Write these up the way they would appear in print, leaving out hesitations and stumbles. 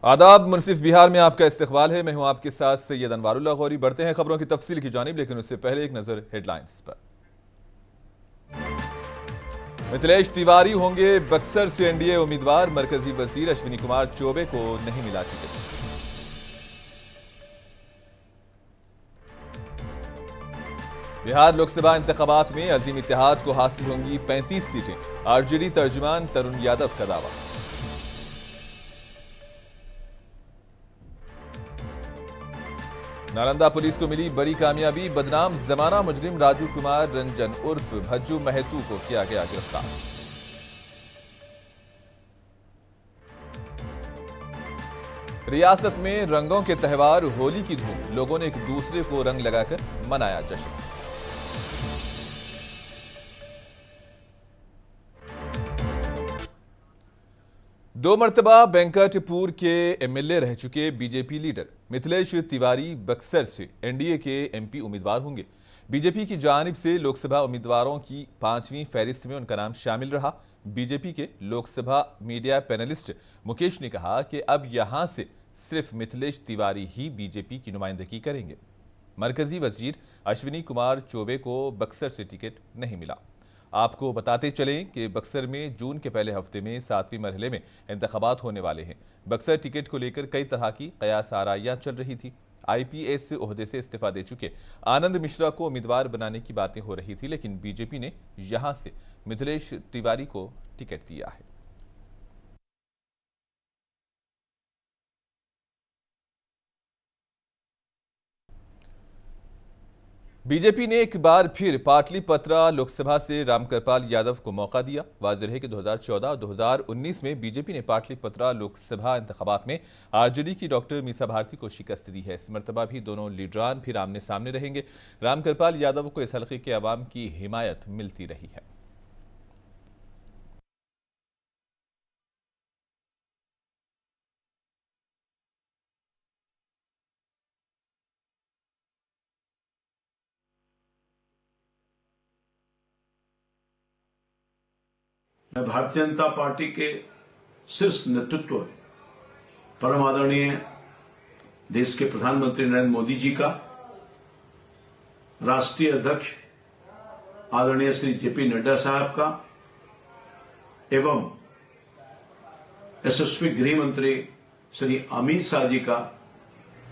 आदाब। मुनसिफ बिहार में आपका इस्तकबाल है। मैं हूं आपके साथ सैयद अनवारुल्लाह गौरी। बढ़ते हैं खबरों की तफसील की जानिब, लेकिन उससे पहले एक नजर हेडलाइंस पर। मिथिलेश तिवारी होंगे बक्सर से एनडीए उम्मीदवार। मरकजी वजीर अश्विनी कुमार चौबे को नहीं मिला टिकट। बिहार लोकसभा इंतखाबात में अजीम इत्तेहाद को हासिल होंगी 35 सीटें। आरजेडी तर्जुमान तरुण यादव का दावा। नालंदा पुलिस को मिली बड़ी कामयाबी। बदनाम जमाना मुजरिम राजू कुमार रंजन उर्फ भज्जू महतू को किया गया गिरफ्तार। रियासत में रंगों के त्योहार होली की धूम। लोगों ने एक दूसरे को रंग लगाकर मनाया जश्न। दो मर्तबा वेंकटपुर के एमएलए रह चुके बीजेपी लीडर मिथिलेश तिवारी बक्सर से एनडीए के एमपी उम्मीदवार होंगे। बीजेपी की जानिब से लोकसभा उम्मीदवारों की 5वीं फहरिस्त में उनका नाम शामिल रहा। बीजेपी के लोकसभा मीडिया पैनलिस्ट मुकेश ने कहा कि अब यहां से सिर्फ मिथिलेश तिवारी ही बीजेपी की नुमाइंदगी करेंगे। मरकजी वजीर अश्विनी कुमार चौबे को बक्सर से टिकट नहीं मिला। आपको बताते चलें कि बक्सर में जून के पहले हफ्ते में 7वीं मरहले में इंतखाबात होने वाले हैं। बक्सर टिकट को लेकर कई तरह की कयास आराइयां चल रही थी। आईपीएस ओहदे से इस्तीफा दे चुके आनंद मिश्रा को उम्मीदवार बनाने की बातें हो रही थी, लेकिन बीजेपी ने यहां से मिथिलेश तिवारी को टिकट दिया है। बीजेपी ने एक बार फिर पाटलिपुत्रा लोकसभा से रामकृपाल यादव को मौका दिया। वाज़ेह है कि 2014 और 2019 में बीजेपी ने पाटलिपुत्रा लोकसभा इंतखाबात में आरजेडी की डॉक्टर मीसा भारती को शिकस्त दी है। इस मरतबा भी दोनों लीडरान फिर आमने सामने रहेंगे। रामकृपाल यादव को इस हल्के के अवाम की हिमायत मिलती रही है। मैं भारतीय जनता पार्टी के शीर्ष नेतृत्व परम आदरणीय देश के प्रधानमंत्री नरेंद्र मोदी जी का, राष्ट्रीय अध्यक्ष आदरणीय श्री जेपी नड्डा साहब का एवं यशस्वी गृह मंत्री श्री अमित शाह जी का,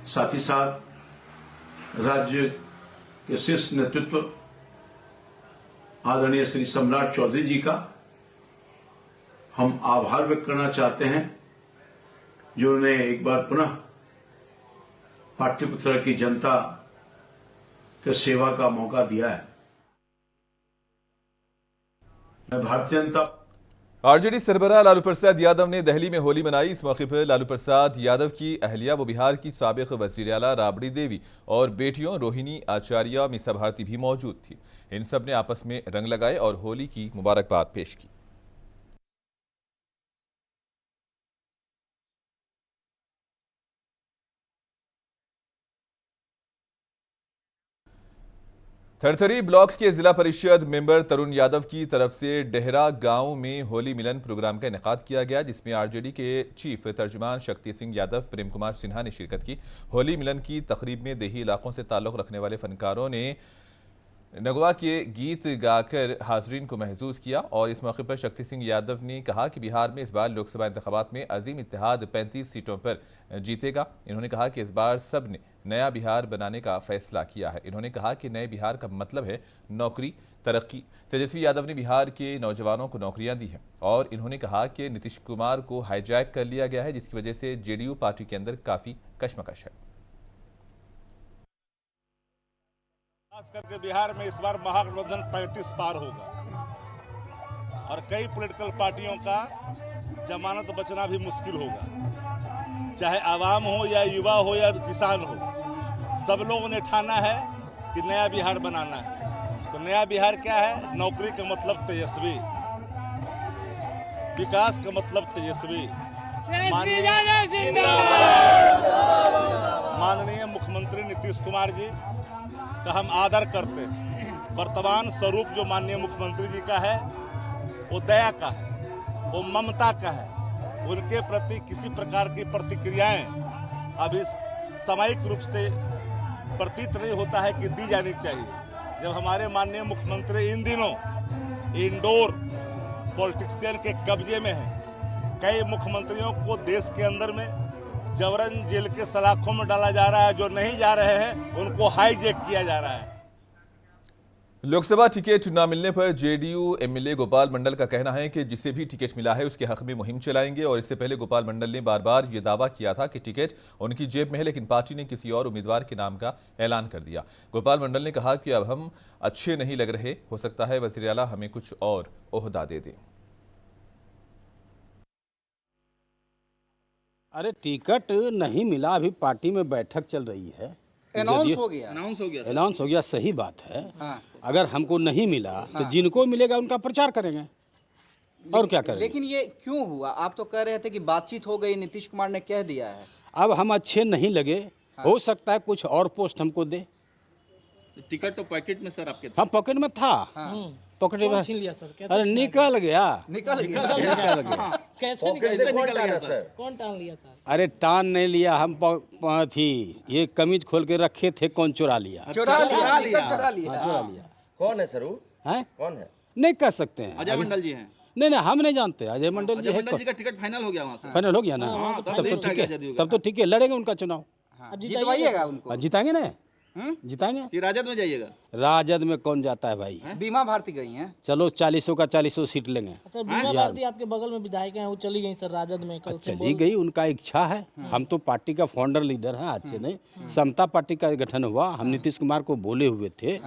साथ ही साथ राज्य के शीर्ष नेतृत्व आदरणीय श्री सम्राट चौधरी जी का हम आभार व्यक्त करना चाहते हैं, जिन्होंने एक बार पुनः पाटलिपुत्रा की जनता के सेवा का मौका दिया है। मैं भारतीय जनता आरजेडी सरबराह लालू प्रसाद यादव ने दिल्ली में होली मनाई। इस मौके पर लालू प्रसाद यादव की अहलिया व बिहार की साबिक वजीर आला राबड़ी देवी और बेटियों रोहिणी आचार्य मीसा भारती भी मौजूद थी। इन सब ने आपस में रंग लगाए और होली की मुबारकबाद पेश की। थरथरी ब्लॉक के जिला परिषद मेंबर तरुण यादव की तरफ से डेहरा गांव में होली मिलन प्रोग्राम का इनेकाद किया गया, जिसमें आरजेडी के चीफ तर्जुमान शक्ति सिंह यादव, प्रेम कुमार सिन्हा ने शिरकत की। होली मिलन की तकरीब में देही इलाकों से ताल्लुक रखने वाले फनकारों ने नगवा के गीत गाकर हाजरीन को महसूस किया। और इस मौके पर शक्ति सिंह यादव ने कहा कि बिहार में इस बार लोकसभा इंतखाबात में अजीम इत्तेहाद 35 सीटों पर जीतेगा। इन्होंने कहा कि इस बार सब ने नया बिहार बनाने का फैसला किया है। इन्होंने कहा कि नए बिहार का मतलब है नौकरी, तरक्की। तेजस्वी यादव ने बिहार के नौजवानों को नौकरियां दी हैं और इन्होंने कहा कि नीतीश कुमार को हाईजैक कर लिया गया है, जिसकी वजह से जेडीयू पार्टी के अंदर काफी कशमकश है। खास करके बिहार में इस बार महागठबंधन 35 पार होगा और कई पॉलिटिकल पार्टियों का जमानत बचना भी मुश्किल होगा। चाहे आवाम हो या युवा हो या किसान हो, सब लोगों ने ठाना है कि नया बिहार बनाना है। तो नया बिहार क्या है? नौकरी का मतलब तेजस्वी, विकास का मतलब तेजस्वी। माननीय मुख्यमंत्री नीतीश कुमार जी का हम आदर करते हैं। वर्तमान स्वरूप जो माननीय मुख्यमंत्री जी का है वो दया का है, वो ममता का है, उनके प्रति किसी प्रकार की प्रतिक्रियाएं अभी सामयिक रूप से प्रतीत नहीं होता है कि दी जानी चाहिए। जब हमारे माननीय मुख्यमंत्री इन दिनों इंडोर पॉलिटिशियन के कब्जे में हैं, कई मुख्यमंत्रियों को देश के अंदर में जबरन जेल के सलाखों में डाला जा रहा है, जो नहीं जा रहे हैं उनको हाईजैक किया जा रहा है। लोकसभा टिकट न मिलने पर जेडीयू एमएलए गोपाल मंडल का कहना है कि जिसे भी टिकट मिला है उसके हक में मुहिम चलाएंगे। और इससे पहले गोपाल मंडल ने बार बार ये दावा किया था कि टिकट उनकी जेब में है, लेकिन पार्टी ने किसी और उम्मीदवार के नाम का ऐलान कर दिया। गोपाल मंडल ने कहा कि अब हम अच्छे नहीं लग रहे, हो सकता है वज़ीर आला हमें कुछ और ओहदा दे दें। अरे टिकट नहीं मिला, अभी पार्टी में बैठक चल रही है, अनाउंस हो गया, सही बात है। हाँ। अगर हमको नहीं मिला तो जिनको मिलेगा उनका प्रचार करेंगे और क्या करेंगे। लेकिन ये क्यों हुआ? आप तो कह रहे थे कि बातचीत हो गई, नीतीश कुमार ने कह दिया है। अब हम अच्छे नहीं लगे, हो सकता है कुछ और पोस्ट हमको दे। टिकट तो पॉकेट में सर आपके हम पॉकेट में था, पॉकेट में छीन लिया सर? अरे निकल गया। कैसे निकला सर? कौन टाल लिया सर? अरे टान नहीं लिया, हम थी ये कमीज खोल के रखे थे, कौन चुरा लिया? चुरा लिया। चुरा लिया। कौन है सर वो? हैं? कौन है? नहीं कह सकते हैं। अजय मंडल जी हैं। नहीं हम नहीं जानते। अजय मंडल जी है। मंडल जी का टिकट फाइनल हो गया वहाँ से? फाइनल हो गया ना, तब तो ठीक है, लड़ेंगे उनका चुनाव। जितवाइएगा उनको। जिताएंगे ना, जिताएंगे। ये राजद में जाइएगा? राजद में कौन जाता है भाई? बीमा भारती गई हैं। चलो 40 का 40 सीट लेंगे। अच्छा, बीमा भारती आपके बगल में विधायक हैं, वो चली गई सर राजद में कल से। चली गई, उनका इच्छा है। हम तो पार्टी का फाउंडर लीडर हैं, आज से नहीं। समता पार्टी का गठन हुआ, हम नीतीश कुमार को बोले हुए थे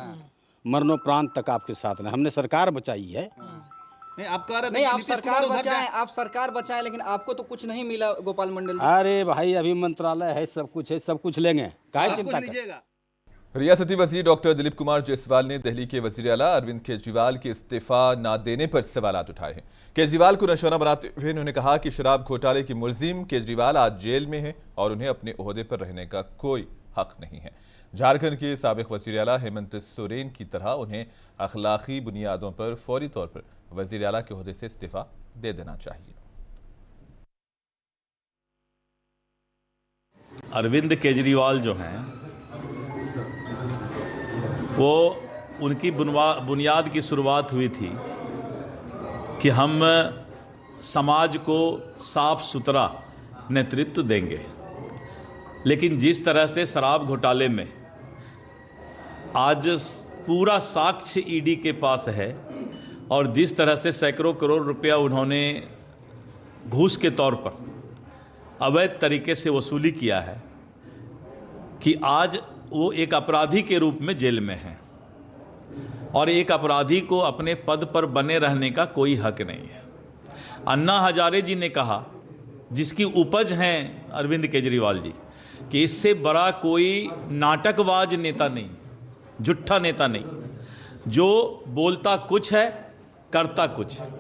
मरणोपरांत तक आपके साथ में, हमने सरकार बचाई है। नहीं, आप कह रहे थे नहीं, कि आप नीतीश सरकार कुमार उधर बचाएं, जाएं। आप सरकार बचाएं, लेकिन आपको तो कुछ नहीं मिला गोपाल मंडल जी। अरे भाई अभी मंत्रालय है, सब कुछ है, सब कुछ लेंगे, काहे आप चिंता कुछ कर। लीजिएगा। रियासती वजीर डॉक्टर दिलीप कुमार जायसवाल ने दिल्ली के वजीर आला अरविंद केजरीवाल के इस्तीफा न देने पर सवालात उठाए हैं। केजरीवाल को निशाना बनाते हुए उन्होंने कहा कि शराब घोटाले के मुलजिम केजरीवाल आज जेल में हैं और उन्हें अपने ओहदे पर रहने का कोई हक नहीं है। झारखंड के साबिक वजीर आला हेमंत सोरेन की तरह उन्हें अखलाकी बुनियादों पर फौरी तौर पर वजीर आला के ओहदे से इस्तीफा दे देना चाहिए। अरविंद केजरीवाल जो हैं वो उनकी बुनियाद की शुरुआत हुई थी कि हम समाज को साफ सुथरा नेतृत्व देंगे, लेकिन जिस तरह से शराब घोटाले में आज पूरा साक्ष्य ईडी के पास है और जिस तरह से सैकड़ों करोड़ रुपया उन्होंने घूस के तौर पर अवैध तरीके से वसूली किया है, कि आज वो एक अपराधी के रूप में जेल में हैं और एक अपराधी को अपने पद पर बने रहने का कोई हक नहीं है। अन्ना हजारे जी ने कहा, जिसकी उपज हैं अरविंद केजरीवाल जी, कि इससे बड़ा कोई नाटकबाज नेता नहीं, झूठा नेता नहीं, जो बोलता कुछ है करता कुछ है।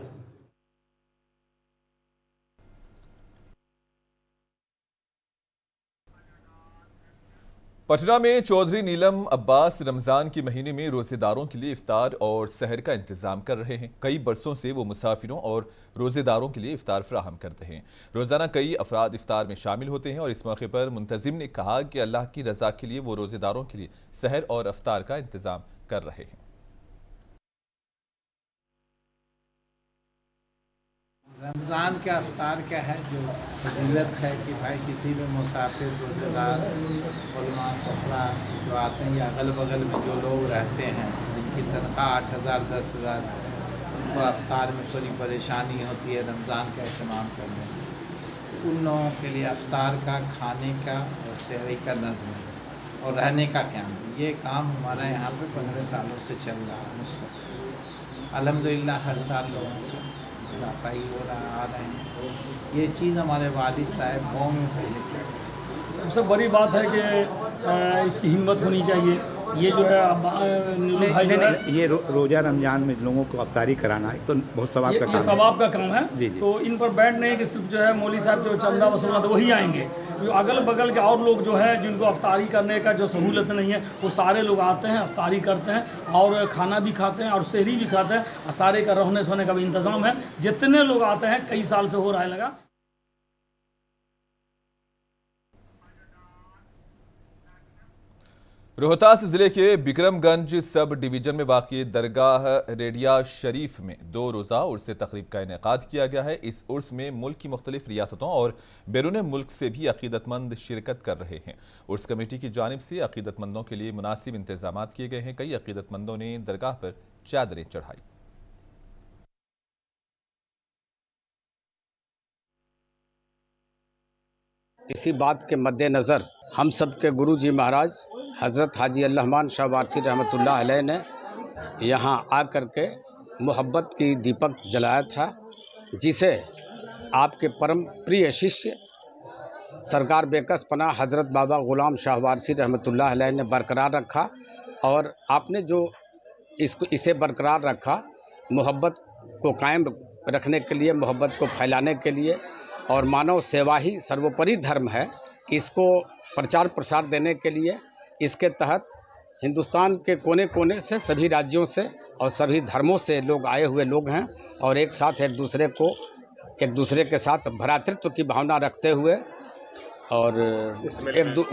पटना में चौधरी नीलम अब्बास रमजान के महीने में रोजेदारों के लिए इफ्तार और सहर का इंतजाम कर रहे हैं। कई बरसों से वो मुसाफिरों और रोजेदारों के लिए इफ्तार फराहम करते हैं। रोजाना कई अफराद इफ्तार में शामिल होते हैं और इस मौके पर मुंतजिम ने कहा कि अल्लाह की रजा के लिए वो रोजेदारों के लिए सहर और इफ्तार का इंतजाम कर रहे हैं। रमज़ान का अफ्तार क्या है, जो फजीलत है कि भाई किसी भी मुसाफिर रोज़ेदार उलमा सफरा जो आते हैं या अगल बगल में जो लोग रहते हैं जिनकी तनख्वाह 8,000 10,000, उनको अफ्तार में थोड़ी परेशानी होती है रमज़ान का इस्तेमाल करने में, तो उन लोगों के लिए अफ्तार का, खाने का और सहरी का नज़्म और रहने का क़याम, ये काम हमारा यहाँ पे 15 सालों से चल रहा है। अल्हम्दुलिल्लाह हर साल लोगों को इजाफा ही हो रहा, आ रहे हैं। ये चीज़ हमारे वालिद साहब गाँव में पहले क्या। सबसे बड़ी बात है कि इसकी हिम्मत होनी चाहिए। ये जो है नहीं, ये रोज़ा रमज़ान में लोगों को अफ्तारी कराना है तो बहुत सवाब का काम है। ये सवाब का काम है। जी। तो इन पर बैठ नहीं कि सिर्फ जो है मौली साहब जो चंदा वसूलना तो वही आएंगे, जो अगल बगल के और लोग जो है जिनको अफ्तारी करने का जो सहूलत नहीं है वो सारे लोग आते हैं, अफ्तारी करते हैं और खाना भी खाते हैं और सहरी भी खाते हैं और सारे का रहने सोने का भी इंतज़ाम है। जितने लोग आते हैं, कई साल से हो रहा है लगा। रोहतास जिले के बिक्रमगंज सब डिवीजन में वाक़ई दरगाह रेडिया शरीफ में 2 रोज़ा उर्स तक़रीब का इनेकाद किया गया है। इस उर्स में मुल्क की मुख्तलिफ रियासतों और बैरून मुल्क से भी अक़ीदतमंद शिरकत कर रहे हैं। उर्स कमेटी की जानिब से अक़ीदतमंदों के लिए मुनासिब इंतजाम किए गए हैं। कई अक़ीदतमंदों ने दरगाह पर चादरें चढ़ाई। इसी बात के मद्देनज़र हम सब के गुरु जी महाराज हज़रत हाजी अल्लाहमान शाह वारसी रहमतुल्लाह अलैह ने यहाँ आकर के मोहब्बत की दीपक जलाया था, जिसे आपके परम प्रिय शिष्य सरकार बेकस पनाह हज़रत बाबा ग़ुलाम शाह वारसी रहमतुल्लाह अलैह ने बरकरार रखा। और आपने जो इसे बरकरार रखा, मोहब्बत को कायम रखने के लिए, मोहब्बत को फैलाने के लिए, और मानव सेवा ही सर्वोपरि धर्म है, इसको प्रचार प्रसार देने के लिए इसके तहत हिंदुस्तान के कोने कोने से, सभी राज्यों से और सभी धर्मों से लोग आए हुए लोग हैं और एक साथ एक दूसरे के साथ भ्रातृत्व की भावना रखते हुए और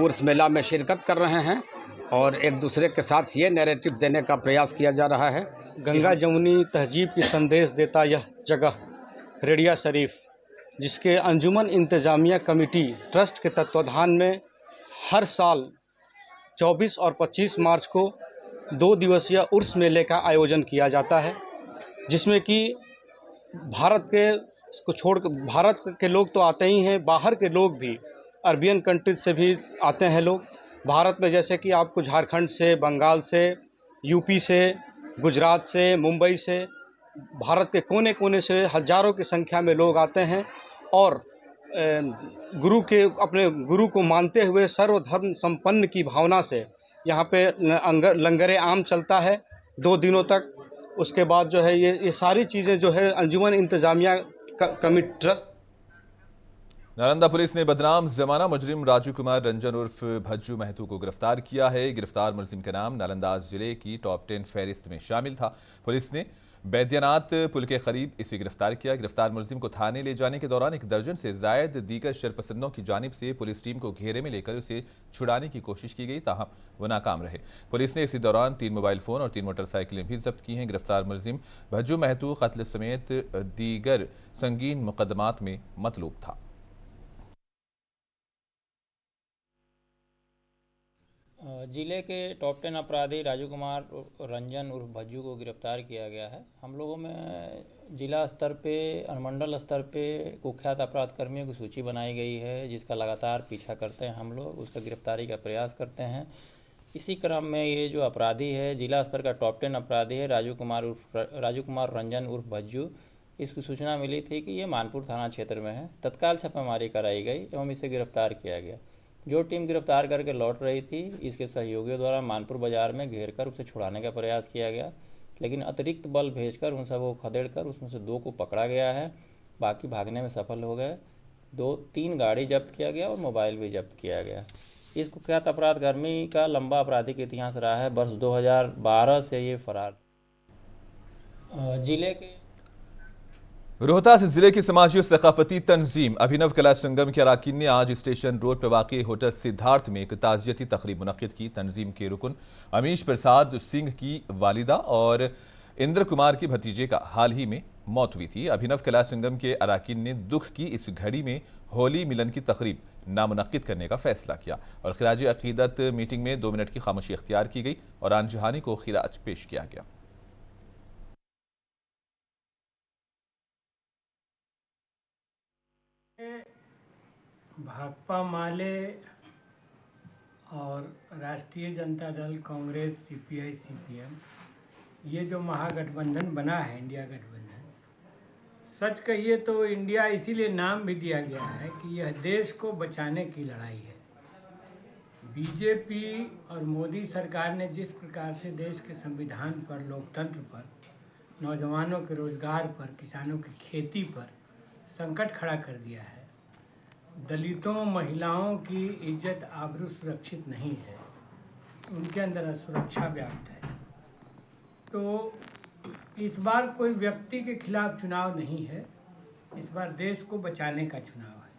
उर्स मेला में शिरकत कर रहे हैं और एक दूसरे के साथ ये नैरेटिव देने का प्रयास किया जा रहा है। गंगा जमुनी तहजीब की संदेश देता यह जगह रेडिया शरीफ, जिसके अंजुमन इंतज़ामिया कमेटी ट्रस्ट के तत्वाधान में हर साल 24 और 25 मार्च को 2 दिवसीय उर्स मेले का आयोजन किया जाता है, जिसमें कि भारत के लोग तो आते ही हैं, बाहर के लोग भी, अरबियन कंट्रीज से भी आते हैं लोग। भारत में जैसे कि आपको झारखंड से, बंगाल से, यूपी से, गुजरात से, मुंबई से, भारत के कोने कोने से हज़ारों की संख्या में लोग आते हैं और अपने गुरु को मानते हुए सर्वधर्म संपन्न की भावना से यहाँ पे लंगरे आम चलता है 2 दिनों तक। उसके बाद जो है ये सारी चीज़ें जो है अंजुमन इंतज़ामिया कमेटी ट्रस्ट। नालंदा पुलिस ने बदनाम जमाना मुजरिम राजू कुमार रंजन उर्फ भज्जू महतू को गिरफ्तार किया है। गिरफ्तार मुलजिम का नाम नालंदा जिले की टॉप 10 फहरिस्त में शामिल था। पुलिस ने बैद्यनाथ पुल के करीब इसे गिरफ्तार किया। गिरफ्तार मुलजिम को थाने ले जाने के दौरान 1 दर्जन से जायद दीगर शरपसंदों की जानिब से पुलिस टीम को घेरे में लेकर उसे छुड़ाने की कोशिश की गई, ताहम वो नाकाम रहे। पुलिस ने इसी दौरान 3 मोबाइल फ़ोन और 3 मोटरसाइकिलें भी जब्त की हैं। गिरफ्तार मुलजिम भज्जू महतू कत्ल समेत दीगर संगीन मुकदमात में मतलूब था। जिले के टॉप 10 अपराधी राजू कुमार रंजन उर्फ भज्जू को गिरफ्तार किया गया है। हम लोगों में जिला स्तर पे, अनुमंडल स्तर पे कुख्यात अपराध कर्मियों की सूची बनाई गई है, जिसका लगातार पीछा करते हैं हम लोग, उसका गिरफ्तारी का प्रयास करते हैं। इसी क्रम में ये जो अपराधी है, जिला स्तर का टॉप 10 अपराधी है राजू कुमार रंजन उर्फ भज्जू, इसकी सूचना मिली थी कि ये मानपुर थाना क्षेत्र में है। तत्काल छापेमारी कराई गई एवं इसे गिरफ्तार किया गया। जो टीम गिरफ्तार करके लौट रही थी, इसके सहयोगियों द्वारा मानपुर बाजार में घेरकर उसे छुड़ाने का प्रयास किया गया, लेकिन अतिरिक्त बल भेजकर उन सबको खदेड़कर उसमें से 2 को पकड़ा गया है। बाकी भागने में सफल हो गए। 2-3 गाड़ी जब्त किया गया और मोबाइल भी जब्त किया गया। इस कुख्यात अपराध कर्मी का लंबा आपराधिक इतिहास रहा है। वर्ष 2012 से ये फरार। जिले के रोहतास जिले की समाजी और सकाफती तंजीम अभिनव कला संगम के अरकान ने आज स्टेशन रोड पर वाक़ होटल सिद्धार्थ में एक ताज़ियती तकरीब मुनक़्क़िद की। तंजीम के रुकन अमीश प्रसाद सिंह की वालिदा और इंद्र कुमार के भतीजे का हाल ही में मौत हुई थी। अभिनव कला संगम के अरकान ने दुख की इस घड़ी में होली मिलन की तकरीब नामुनक़्क़िद करने का फैसला किया और खिराज अक़ीदत मीटिंग में 2 मिनट की खामोशी इख्तियार की गई और आन जहानी को खिराज पेश किया गया। भाकपा माले और राष्ट्रीय जनता दल, कांग्रेस, सीपीआई, सीपीएम, ये जो महागठबंधन बना है, इंडिया गठबंधन, सच कहिए तो इंडिया इसीलिए नाम भी दिया गया है कि यह देश को बचाने की लड़ाई है। बीजेपी और मोदी सरकार ने जिस प्रकार से देश के संविधान पर, लोकतंत्र पर, नौजवानों के रोजगार पर, किसानों की खेती पर संकट खड़ा कर दिया है, दलितों, महिलाओं की इज्जत आबरू सुरक्षित नहीं है, उनके अंदर असुरक्षा व्याप्त है। तो इस बार कोई व्यक्ति के खिलाफ चुनाव नहीं है, इस बार देश को बचाने का चुनाव है,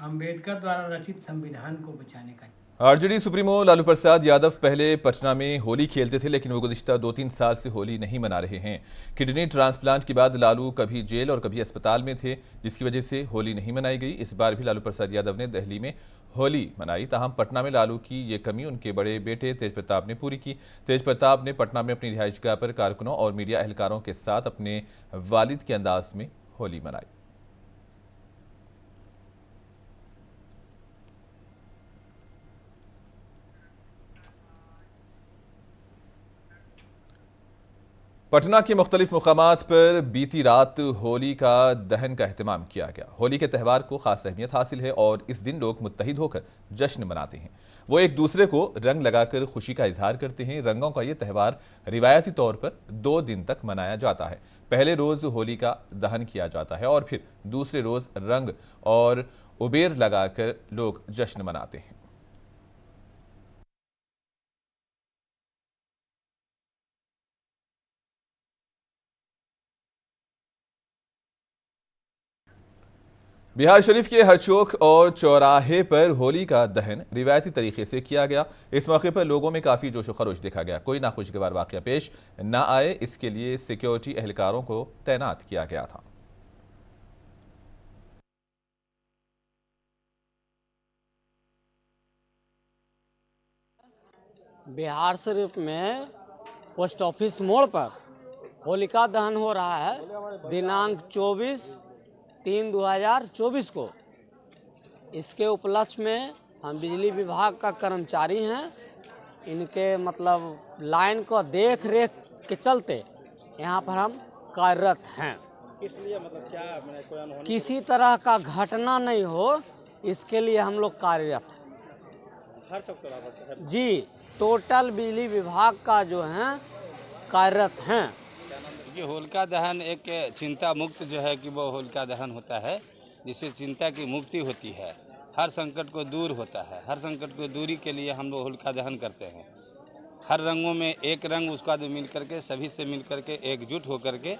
अम्बेडकर द्वारा रचित संविधान को बचाने का। आरजेडी सुप्रीमो लालू प्रसाद यादव पहले पटना में होली खेलते थे, लेकिन वो गुज़िश्ता 2-3 साल से होली नहीं मना रहे हैं। किडनी ट्रांसप्लांट के बाद लालू कभी जेल और कभी अस्पताल में थे, जिसकी वजह से होली नहीं मनाई गई। इस बार भी लालू प्रसाद यादव ने दिल्ली में होली मनाई। ताहम पटना में लालू की ये कमी उनके बड़े बेटे तेज प्रताप ने पूरी की। तेज प्रताप ने पटना में अपनी रिहाइशगाह पर कारकुनों और मीडिया एहलकारों के साथ अपने वालिद के अंदाज में होली मनाई। पटना के मुख्तलिफ मुकामात पर बीती रात होली का दहन का एहतमाम किया गया। होली के त्यौहार को खास अहमियत हासिल है और इस दिन लोग मुत्तहिद होकर जश्न मनाते हैं। वो एक दूसरे को रंग लगाकर खुशी का इजहार करते हैं। रंगों का ये त्यौहार रिवायती तौर पर 2 दिन तक मनाया जाता है। पहले रोज़ होली का दहन किया जाता है और फिर दूसरे रोज़ रंग और उबेर लगाकर लोग जश्न मनाते हैं। बिहार शरीफ के हर चौक और चौराहे पर होली का दहन रिवायती तरीके से किया गया। इस मौके पर लोगों में काफ़ी जोश व खरोश देखा गया। कोई नाखुशगवार वाक़या पेश न आए, इसके लिए सिक्योरिटी एहलकारों को तैनात किया गया था। बिहार शरीफ में पोस्ट ऑफिस मोड़ पर होलिका दहन हो रहा है। दिनांक 24/3/2024 को। इसके उपलक्ष्य में हम बिजली विभाग का कर्मचारी हैं, इनके मतलब लाइन को देख रेख के चलते यहाँ पर हम कार्यरत हैं। किस लिए, मतलब क्या कोई अनहोनी? किसी तरह का घटना नहीं हो, इसके लिए हम लोग कार्यरत हैं। हर चौक चौराहा जी, टोटल बिजली विभाग का जो है कार्यरत हैं। ये होलिका दहन एक चिंता मुक्त जो है कि वो होलिका दहन होता है, जिससे चिंता की मुक्ति होती है, हर संकट को दूर होता है। हर संकट को दूरी के लिए हम लोग होलिका दहन करते हैं। हर रंगों में एक रंग उसका जो मिल करके सभी से मिल करके एकजुट होकर के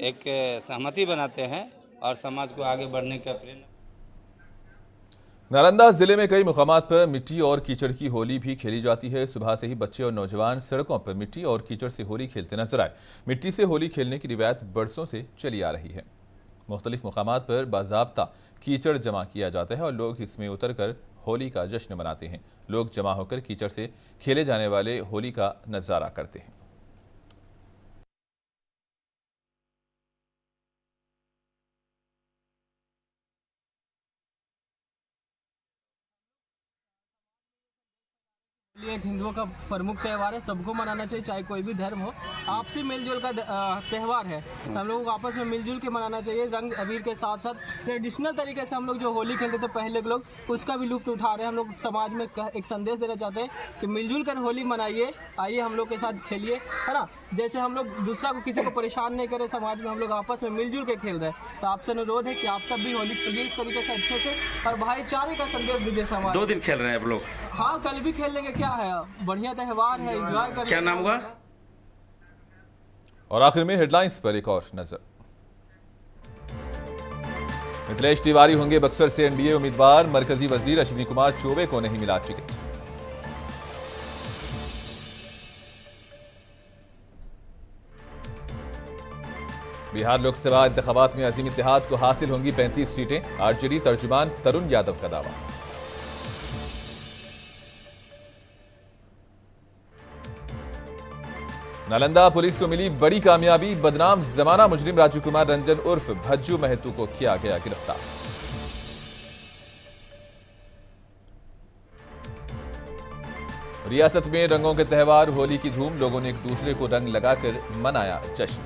एक सहमति बनाते हैं और समाज को आगे बढ़ने का प्रेरणा। नालंदा जिले में कई मुकामात पर मिट्टी और कीचड़ की होली भी खेली जाती है। सुबह से ही बच्चे और नौजवान सड़कों पर मिट्टी और कीचड़ से होली खेलते नजर आए। मिट्टी से होली खेलने की रिवायत बरसों से चली आ रही है। मुख्तलिफ मुकामात पर बाज़ाब्ता कीचड़ जमा किया जाता है और लोग इसमें उतरकर होली का जश्न मनाते हैं। लोग जमा होकर कीचड़ से खेले जाने वाले होली का नज़ारा करते हैं। एक हिंदुओं का प्रमुख त्यौहार है, सबको मनाना चाहिए, चाहे कोई भी धर्म हो। आपसी मिलजुल का त्यौहार है, हम लोगों को आपस में मिलजुल के मनाना चाहिए। रंग अबीर के साथ साथ ट्रेडिशनल तरीके से हम लोग जो होली खेलते थे पहले के लोग, उसका भी लुत्फ उठा रहे हैं। हम लोग समाज में एक संदेश देना चाहते हैं कि मिलजुल कर होली मनाइए, आइए हम लोग के साथ खेलिए, है ना। जैसे हम लोग दूसरा को किसी को परेशान नहीं करें, समाज में हम लोग आपस में मिलजुल के खेल रहे हैं। तो आपसे अनुरोध है कि आप सब भी होली खेलिए इस तरीके से अच्छे से और भाईचारे का संदेश दीजिए समाज। 2 दिन खेल रहे हैं आप लोग? हाँ, कल भी खेल लेंगे, क्या है, बढ़िया त्यौहार है, एंजॉय करें। क्या नाम हुआ? और आखिर में हेडलाइंस पर एक और नजर। मिथिलेश तिवारी होंगे बक्सर से एनडीए उम्मीदवार। मरकजी वजीर अश्विनी कुमार चौबे को नहीं मिला टिकट। बिहार लोकसभा इंतखाबात में अजीम इत्तेहाद को हासिल होंगी 35 सीटें। आरजेडी तर्जुमान तरुण यादव का दावा। नालंदा पुलिस को मिली बड़ी कामयाबी। बदनाम जमाना मुजरिम राजू कुमार रंजन उर्फ भज्जू महतू को किया गया गिरफ्तार। रियासत में रंगों के त्यौहार होली की धूम। लोगों ने एक दूसरे को रंग लगाकर मनाया जश्न।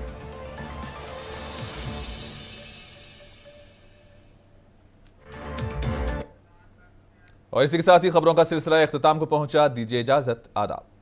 और इसी के साथ ही खबरों का सिलसिला इख्तिताम को पहुंचा। दीजिए इजाजत, आदाब।